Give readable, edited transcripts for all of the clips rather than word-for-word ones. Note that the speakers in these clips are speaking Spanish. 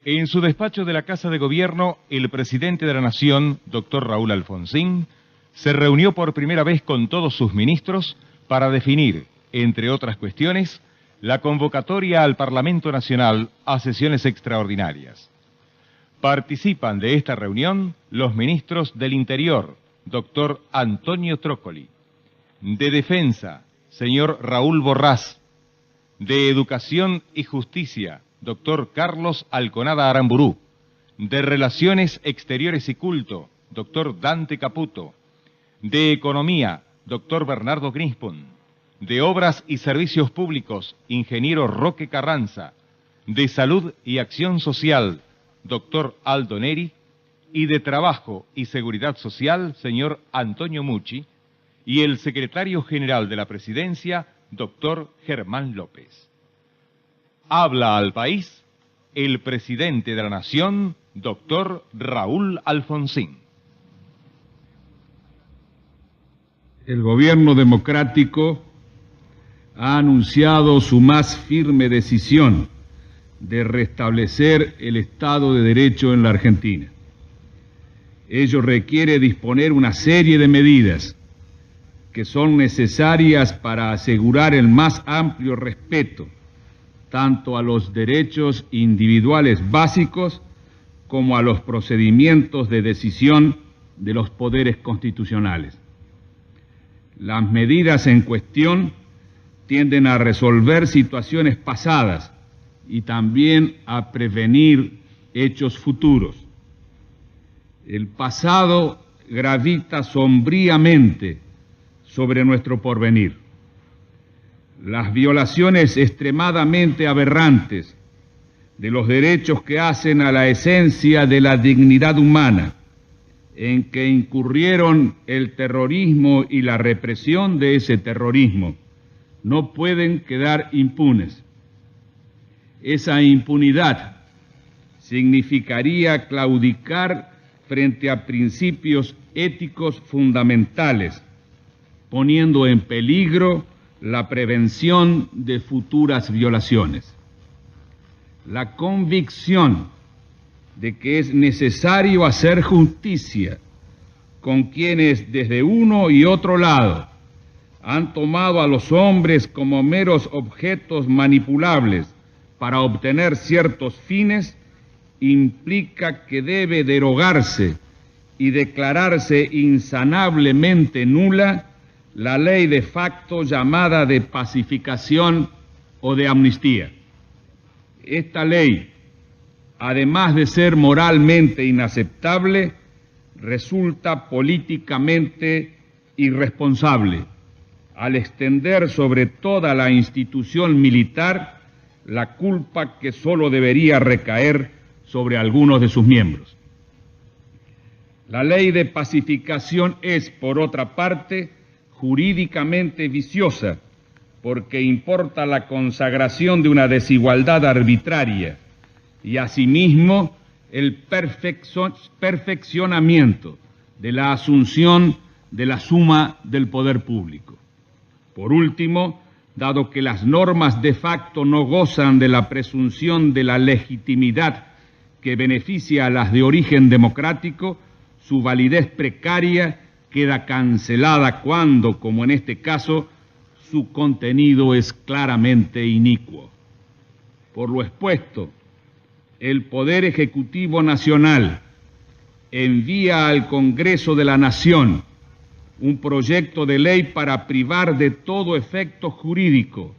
En su despacho de la Casa de Gobierno, el presidente de la Nación, doctor Raúl Alfonsín, se reunió por primera vez con todos sus ministros para definir, entre otras cuestiones, la convocatoria al Parlamento Nacional a sesiones extraordinarias. Participan de esta reunión los ministros del Interior, doctor Antonio Trócoli, de Defensa, señor Raúl Borrás, de Educación y Justicia, doctor Carlos Alconada Aramburú, de Relaciones Exteriores y Culto, doctor Dante Caputo, de Economía, doctor Bernardo Grispun, de Obras y Servicios Públicos, ingeniero Roque Carranza, de Salud y Acción Social, doctor Aldo Neri, y de Trabajo y Seguridad Social, señor Antonio Mucci, y el secretario general de la Presidencia, doctor Germán López. Habla al país el presidente de la Nación, doctor Raúl Alfonsín. El gobierno democrático ha anunciado su más firme decisión de restablecer el Estado de Derecho en la Argentina. Ello requiere disponer una serie de medidas que son necesarias para asegurar el más amplio respeto tanto a los derechos individuales básicos como a los procedimientos de decisión de los poderes constitucionales. Las medidas en cuestión tienden a resolver situaciones pasadas y también a prevenir hechos futuros. El pasado gravita sombríamente sobre nuestro porvenir. Las violaciones extremadamente aberrantes de los derechos que hacen a la esencia de la dignidad humana, en que incurrieron el terrorismo y la represión de ese terrorismo, no pueden quedar impunes. Esa impunidad significaría claudicar frente a principios éticos fundamentales, poniendo en peligro la prevención de futuras violaciones. La convicción de que es necesario hacer justicia con quienes desde uno y otro lado han tomado a los hombres como meros objetos manipulables para obtener ciertos fines, implica que debe derogarse y declararse insanablemente nula la ley de facto llamada de pacificación o de amnistía. Esta ley, además de ser moralmente inaceptable, resulta políticamente irresponsable al extender sobre toda la institución militar la culpa que solo debería recaer sobre algunos de sus miembros. La ley de pacificación es, por otra parte, jurídicamente viciosa, porque importa la consagración de una desigualdad arbitraria y asimismo el perfeccionamiento de la asunción de la suma del poder público. Por último, dado que las normas de facto no gozan de la presunción de la legitimidad que beneficia a las de origen democrático, su validez precaria queda cancelada cuando, como en este caso, su contenido es claramente inicuo. Por lo expuesto, el Poder Ejecutivo Nacional envía al Congreso de la Nación un proyecto de ley para privar de todo efecto jurídico,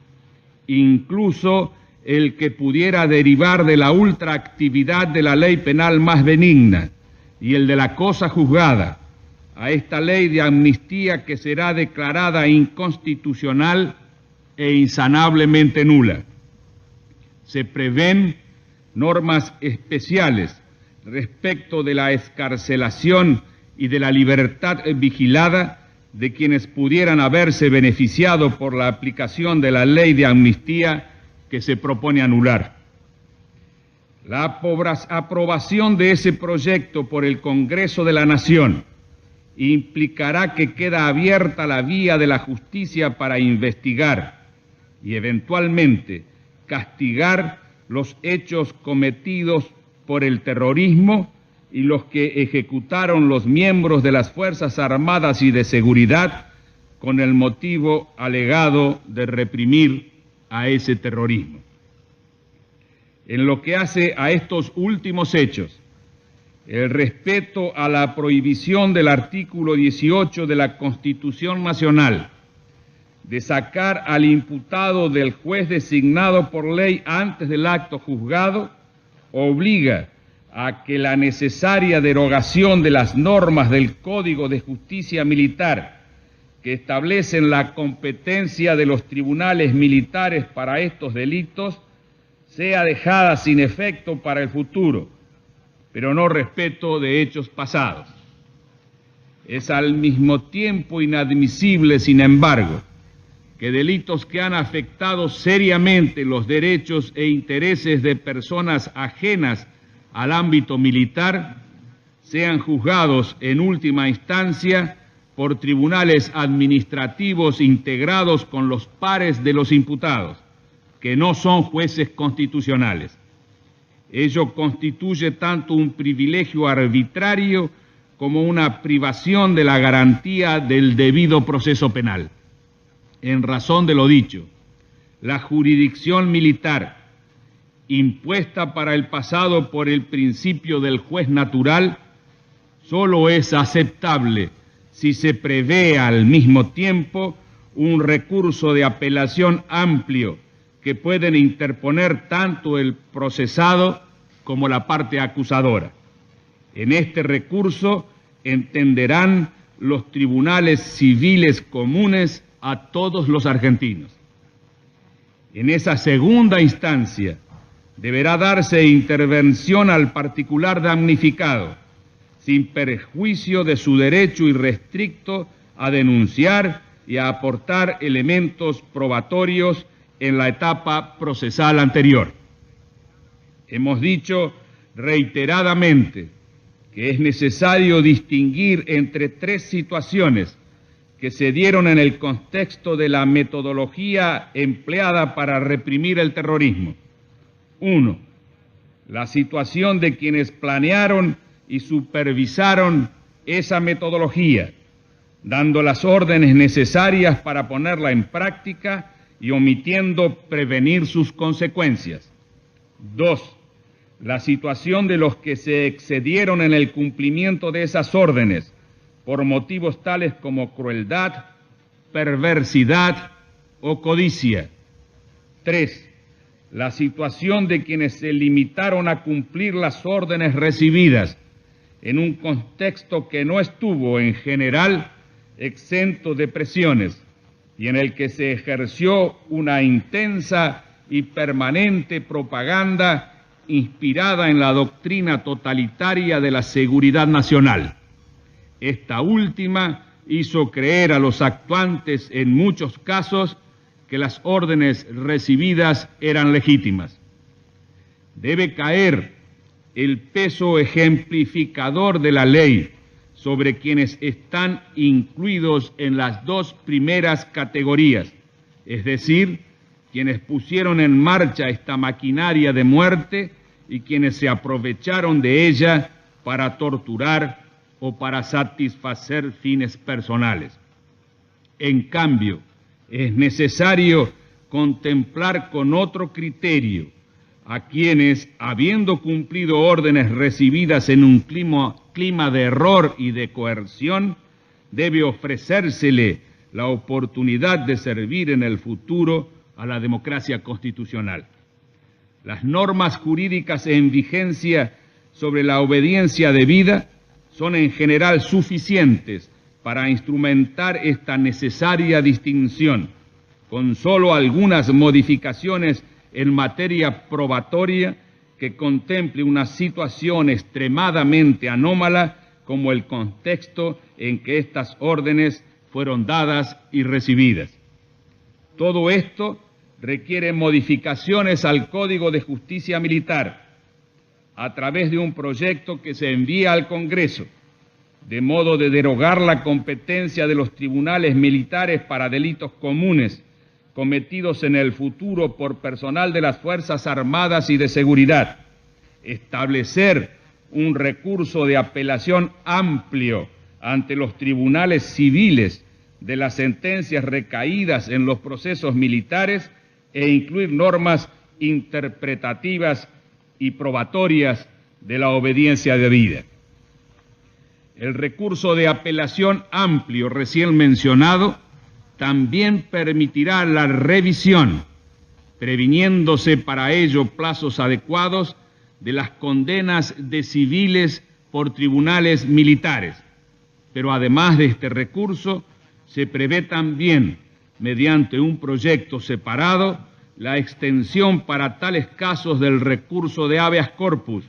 incluso el que pudiera derivar de la ultraactividad de la ley penal más benigna y el de la cosa juzgada, a esta ley de amnistía que será declarada inconstitucional e insanablemente nula. Se prevén normas especiales respecto de la excarcelación y de la libertad vigilada de quienes pudieran haberse beneficiado por la aplicación de la ley de amnistía que se propone anular. La aprobación de ese proyecto por el Congreso de la Nación implicará que queda abierta la vía de la justicia para investigar y eventualmente castigar los hechos cometidos por el terrorismo y los que ejecutaron los miembros de las Fuerzas Armadas y de Seguridad con el motivo alegado de reprimir a ese terrorismo. En lo que hace a estos últimos hechos, el respeto a la prohibición del artículo 18 de la Constitución Nacional de sacar al imputado del juez designado por ley antes del acto juzgado, obliga a que la necesaria derogación de las normas del Código de Justicia Militar que establecen la competencia de los tribunales militares para estos delitos sea dejada sin efecto para el futuro, pero no respeto de hechos pasados. Es al mismo tiempo inadmisible, sin embargo, que delitos que han afectado seriamente los derechos e intereses de personas ajenas al ámbito militar sean juzgados en última instancia por tribunales administrativos integrados con los pares de los imputados, que no son jueces constitucionales. Ello constituye tanto un privilegio arbitrario como una privación de la garantía del debido proceso penal. En razón de lo dicho, la jurisdicción militar, impuesta para el pasado por el principio del juez natural, solo es aceptable si se prevé al mismo tiempo un recurso de apelación amplio que pueden interponer tanto el procesado como la parte acusadora. En este recurso entenderán los tribunales civiles comunes a todos los argentinos. En esa segunda instancia deberá darse intervención al particular damnificado, sin perjuicio de su derecho irrestricto a denunciar y a aportar elementos probatorios en la etapa procesal anterior. Hemos dicho reiteradamente que es necesario distinguir entre tres situaciones que se dieron en el contexto de la metodología empleada para reprimir el terrorismo. 1. La situación de quienes planearon y supervisaron esa metodología, dando las órdenes necesarias para ponerla en práctica y omitiendo prevenir sus consecuencias. 2. La situación de los que se excedieron en el cumplimiento de esas órdenes por motivos tales como crueldad, perversidad o codicia. 3. La situación de quienes se limitaron a cumplir las órdenes recibidas en un contexto que no estuvo en general exento de presiones y en el que se ejerció una intensa y permanente propaganda inspirada en la doctrina totalitaria de la seguridad nacional. Esta última hizo creer a los actuantes en muchos casos que las órdenes recibidas eran legítimas. Debe caer el peso ejemplificador de la ley sobre quienes están incluidos en las dos primeras categorías, es decir, quienes pusieron en marcha esta maquinaria de muerte y quienes se aprovecharon de ella para torturar o para satisfacer fines personales. En cambio, es necesario contemplar con otro criterio a quienes, habiendo cumplido órdenes recibidas en un clima de error y de coerción, debe ofrecérsele la oportunidad de servir en el futuro a la democracia constitucional. Las normas jurídicas en vigencia sobre la obediencia debida son en general suficientes para instrumentar esta necesaria distinción, con solo algunas modificaciones en materia probatoria que contemple una situación extremadamente anómala como el contexto en que estas órdenes fueron dadas y recibidas. Todo esto requiere modificaciones al Código de Justicia Militar a través de un proyecto que se envía al Congreso, de modo de derogar la competencia de los tribunales militares para delitos comunes cometidos en el futuro por personal de las Fuerzas Armadas y de Seguridad, establecer un recurso de apelación amplio ante los tribunales civiles de las sentencias recaídas en los procesos militares e incluir normas interpretativas y probatorias de la obediencia debida. El recurso de apelación amplio recién mencionado también permitirá la revisión, previniéndose para ello plazos adecuados de las condenas de civiles por tribunales militares. Pero además de este recurso, se prevé también, mediante un proyecto separado, la extensión para tales casos del recurso de habeas corpus,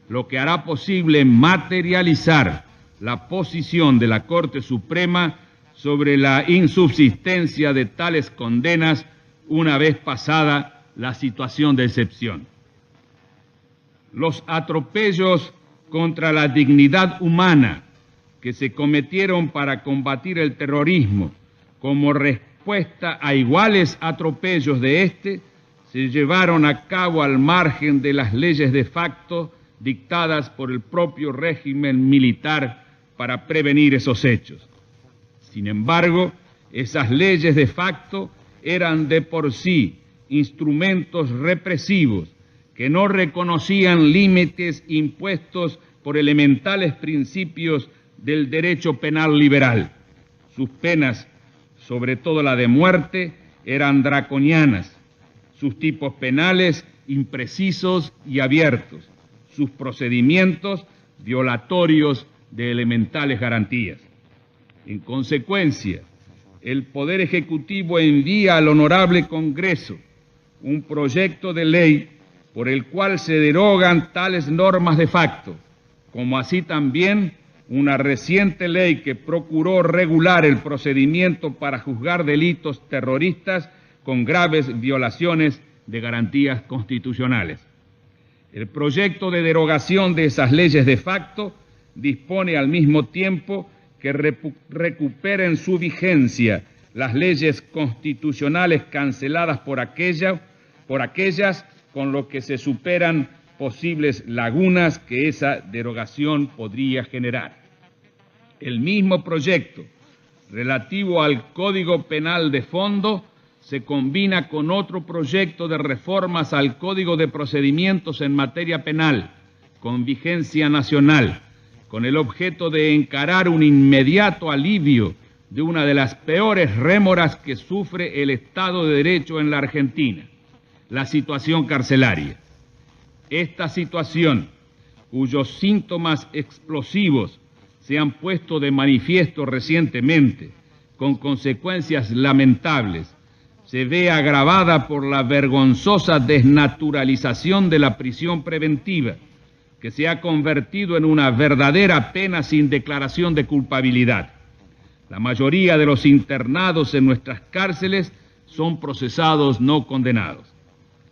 lo que hará posible materializar la posición de la Corte Suprema sobre la insubsistencia de tales condenas una vez pasada la situación de excepción. Los atropellos contra la dignidad humana que se cometieron para combatir el terrorismo como respuesta a iguales atropellos de este, se llevaron a cabo al margen de las leyes de facto dictadas por el propio régimen militar para prevenir esos hechos. Sin embargo, esas leyes de facto eran de por sí instrumentos represivos que no reconocían límites impuestos por elementales principios del derecho penal liberal. Sus penas, sobre todo la de muerte, eran draconianas, sus tipos penales imprecisos y abiertos, sus procedimientos violatorios de elementales garantías. En consecuencia, el Poder Ejecutivo envía al Honorable Congreso un proyecto de ley por el cual se derogan tales normas de facto, como así también una reciente ley que procuró regular el procedimiento para juzgar delitos terroristas con graves violaciones de garantías constitucionales. El proyecto de derogación de esas leyes de facto dispone al mismo tiempo que recuperen su vigencia las leyes constitucionales canceladas por aquellas, con lo que se superan posibles lagunas que esa derogación podría generar. El mismo proyecto relativo al Código Penal de fondo se combina con otro proyecto de reformas al Código de Procedimientos en materia penal, con vigencia nacional, con el objeto de encarar un inmediato alivio de una de las peores rémoras que sufre el Estado de Derecho en la Argentina, la situación carcelaria. Esta situación, cuyos síntomas explosivos se han puesto de manifiesto recientemente, con consecuencias lamentables, se ve agravada por la vergonzosa desnaturalización de la prisión preventiva, que se ha convertido en una verdadera pena sin declaración de culpabilidad. La mayoría de los internados en nuestras cárceles son procesados no condenados.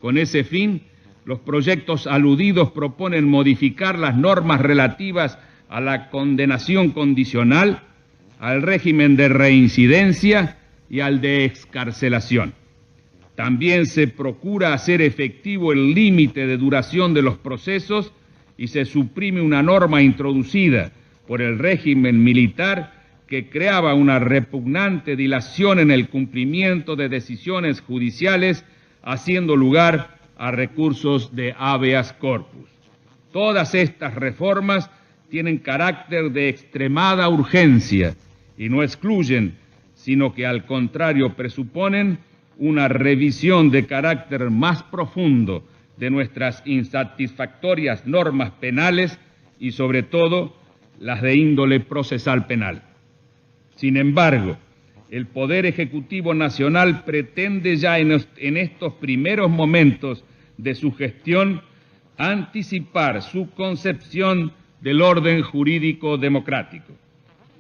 Con ese fin, los proyectos aludidos proponen modificar las normas relativas a la condenación condicional, al régimen de reincidencia y al de excarcelación. También se procura hacer efectivo el límite de duración de los procesos y se suprime una norma introducida por el régimen militar que creaba una repugnante dilación en el cumplimiento de decisiones judiciales, haciendo lugar a recursos de habeas corpus. Todas estas reformas tienen carácter de extremada urgencia y no excluyen, sino que al contrario presuponen una revisión de carácter más profundo de nuestras insatisfactorias normas penales y sobre todo las de índole procesal penal. Sin embargo, el Poder Ejecutivo Nacional pretende ya en estos primeros momentos de su gestión anticipar su concepción del orden jurídico democrático.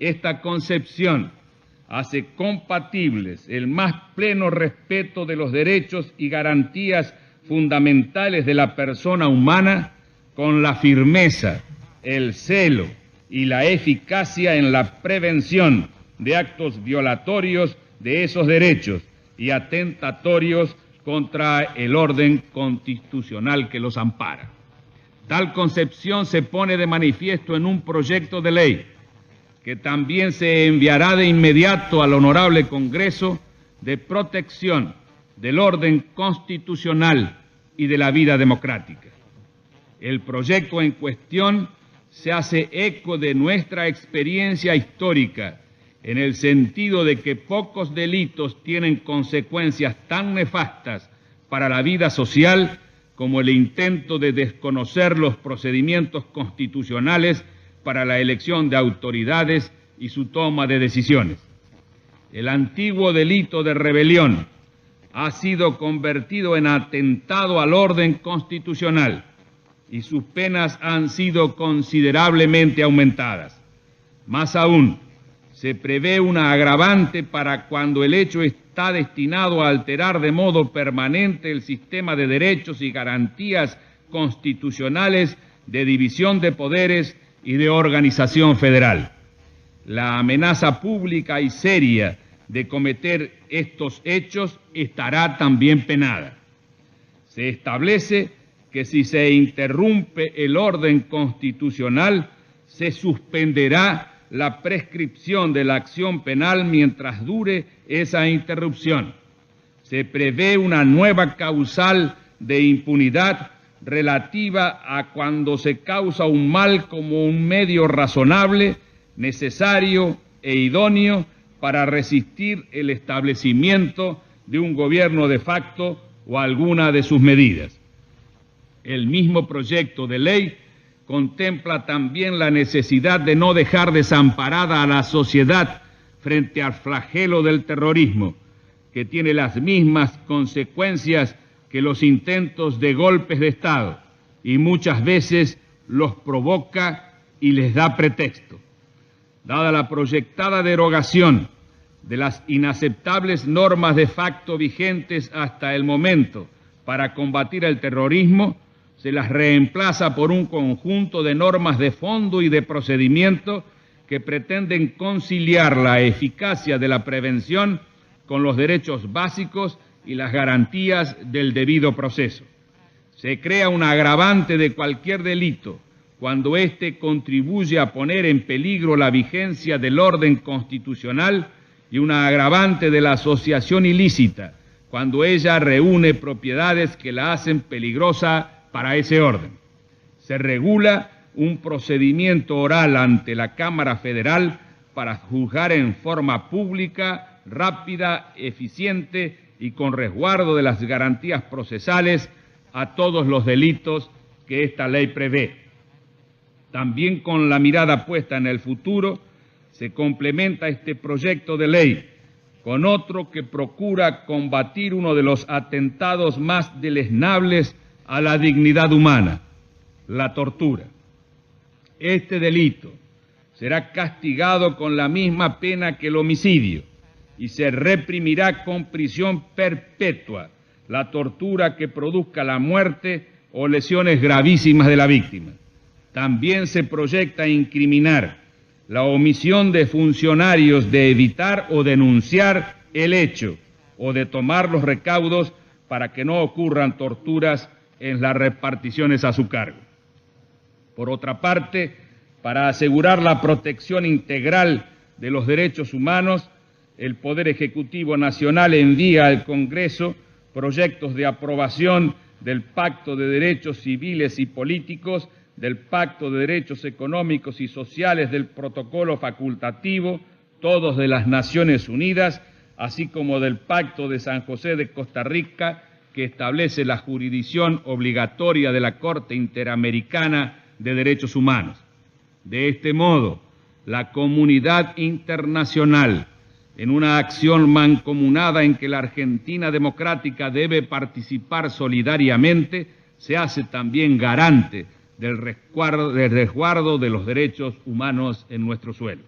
Esta concepción hace compatibles el más pleno respeto de los derechos y garantías fundamentales de la persona humana con la firmeza, el celo y la eficacia en la prevención de actos violatorios de esos derechos y atentatorios contra el orden constitucional que los ampara. Tal concepción se pone de manifiesto en un proyecto de ley que también se enviará de inmediato al Honorable Congreso de protección del orden constitucional y de la vida democrática. El proyecto en cuestión se hace eco de nuestra experiencia histórica en el sentido de que pocos delitos tienen consecuencias tan nefastas para la vida social como el intento de desconocer los procedimientos constitucionales para la elección de autoridades y su toma de decisiones. El antiguo delito de rebelión ha sido convertido en atentado al orden constitucional y sus penas han sido considerablemente aumentadas. Más aún, se prevé una agravante para cuando el hecho está destinado a alterar de modo permanente el sistema de derechos y garantías constitucionales de división de poderes y de organización federal. La amenaza pública y seria de cometer estos hechos estará también penada. Se establece que si se interrumpe el orden constitucional, se suspenderá la prescripción de la acción penal mientras dure esa interrupción. Se prevé una nueva causal de impunidad relativa a cuando se causa un mal como un medio razonable, necesario e idóneo para resistir el establecimiento de un gobierno de facto o alguna de sus medidas. El mismo proyecto de ley contempla también la necesidad de no dejar desamparada a la sociedad frente al flagelo del terrorismo, que tiene las mismas consecuencias que los intentos de golpes de Estado y muchas veces los provoca y les da pretexto. Dada la proyectada derogación de las inaceptables normas de facto vigentes hasta el momento para combatir el terrorismo, se las reemplaza por un conjunto de normas de fondo y de procedimiento que pretenden conciliar la eficacia de la prevención con los derechos básicos y las garantías del debido proceso. Se crea un agravante de cualquier delito cuando éste contribuye a poner en peligro la vigencia del orden constitucional y una agravante de la asociación ilícita cuando ella reúne propiedades que la hacen peligrosa para ese orden. Se regula un procedimiento oral ante la Cámara Federal para juzgar en forma pública, rápida, eficiente y con resguardo de las garantías procesales a todos los delitos que esta ley prevé. También con la mirada puesta en el futuro, se complementa este proyecto de ley con otro que procura combatir uno de los atentados más deleznables a la dignidad humana, la tortura. Este delito será castigado con la misma pena que el homicidio y se reprimirá con prisión perpetua la tortura que produzca la muerte o lesiones gravísimas de la víctima. También se proyecta incriminar la omisión de funcionarios de evitar o denunciar el hecho o de tomar los recaudos para que no ocurran torturas en las reparticiones a su cargo. Por otra parte, para asegurar la protección integral de los derechos humanos, el Poder Ejecutivo Nacional envía al Congreso proyectos de aprobación del Pacto de Derechos Civiles y Políticos, del Pacto de Derechos Económicos y Sociales, del Protocolo Facultativo, todos de las Naciones Unidas, así como del Pacto de San José de Costa Rica, que establece la jurisdicción obligatoria de la Corte Interamericana de Derechos Humanos. De este modo, la comunidad internacional, en una acción mancomunada en que la Argentina democrática debe participar solidariamente, se hace también garante del resguardo de los derechos humanos en nuestro suelo.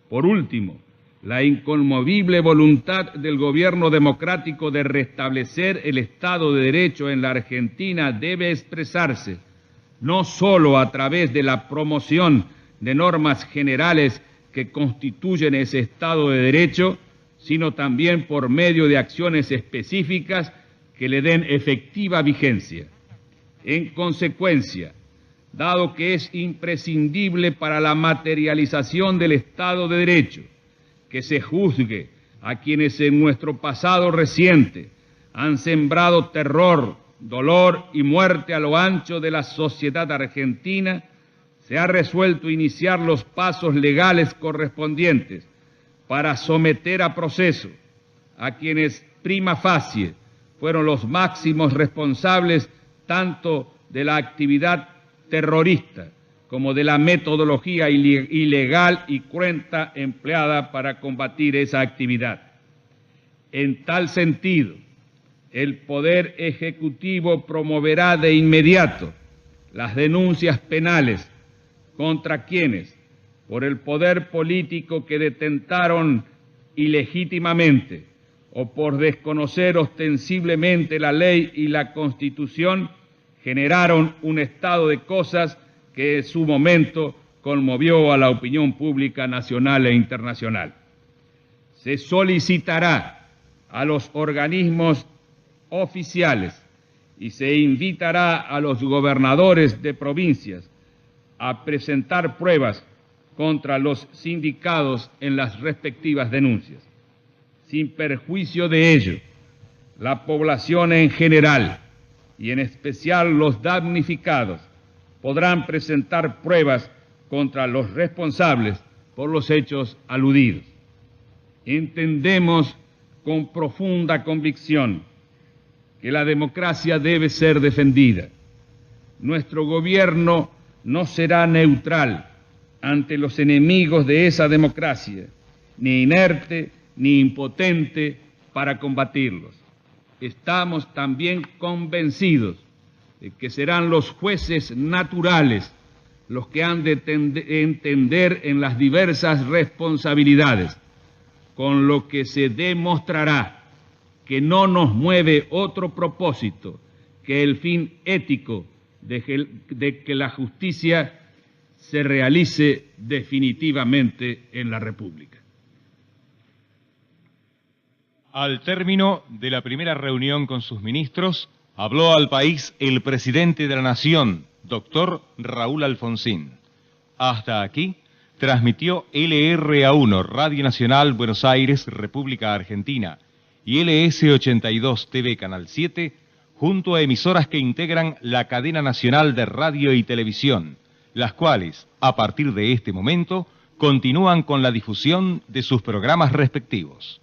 Por último, la inconmovible voluntad del gobierno democrático de restablecer el Estado de Derecho en la Argentina debe expresarse no solo a través de la promoción de normas generales que constituyen ese Estado de Derecho, sino también por medio de acciones específicas que le den efectiva vigencia. En consecuencia, dado que es imprescindible para la materialización del Estado de Derecho que se juzgue a quienes en nuestro pasado reciente han sembrado terror, dolor y muerte a lo ancho de la sociedad argentina, se ha resuelto iniciar los pasos legales correspondientes para someter a proceso a quienes prima facie fueron los máximos responsables tanto de la actividad terrorista como de la metodología ilegal y cruenta empleada para combatir esa actividad. En tal sentido, el Poder Ejecutivo promoverá de inmediato las denuncias penales contra quienes, por el poder político que detentaron ilegítimamente o por desconocer ostensiblemente la ley y la Constitución, generaron un estado de cosas que en su momento conmovió a la opinión pública nacional e internacional. Se solicitará a los organismos oficiales y se invitará a los gobernadores de provincias a presentar pruebas contra los sindicados en las respectivas denuncias. Sin perjuicio de ello, la población en general y en especial los damnificados podrán presentar pruebas contra los responsables por los hechos aludidos. Entendemos con profunda convicción que la democracia debe ser defendida. Nuestro gobierno no será neutral ante los enemigos de esa democracia, ni inerte ni impotente para combatirlos. Estamos también convencidos de que serán los jueces naturales los que han de entender en las diversas responsabilidades, con lo que se demostrará que no nos mueve otro propósito que el fin ético de que la justicia se realice definitivamente en la República. Al término de la primera reunión con sus ministros, habló al país el presidente de la Nación, doctor Raúl Alfonsín. Hasta aquí transmitió LRA1, Radio Nacional Buenos Aires, República Argentina, y LS82 TV Canal 7, junto a emisoras que integran la cadena nacional de radio y televisión, las cuales, a partir de este momento, continúan con la difusión de sus programas respectivos.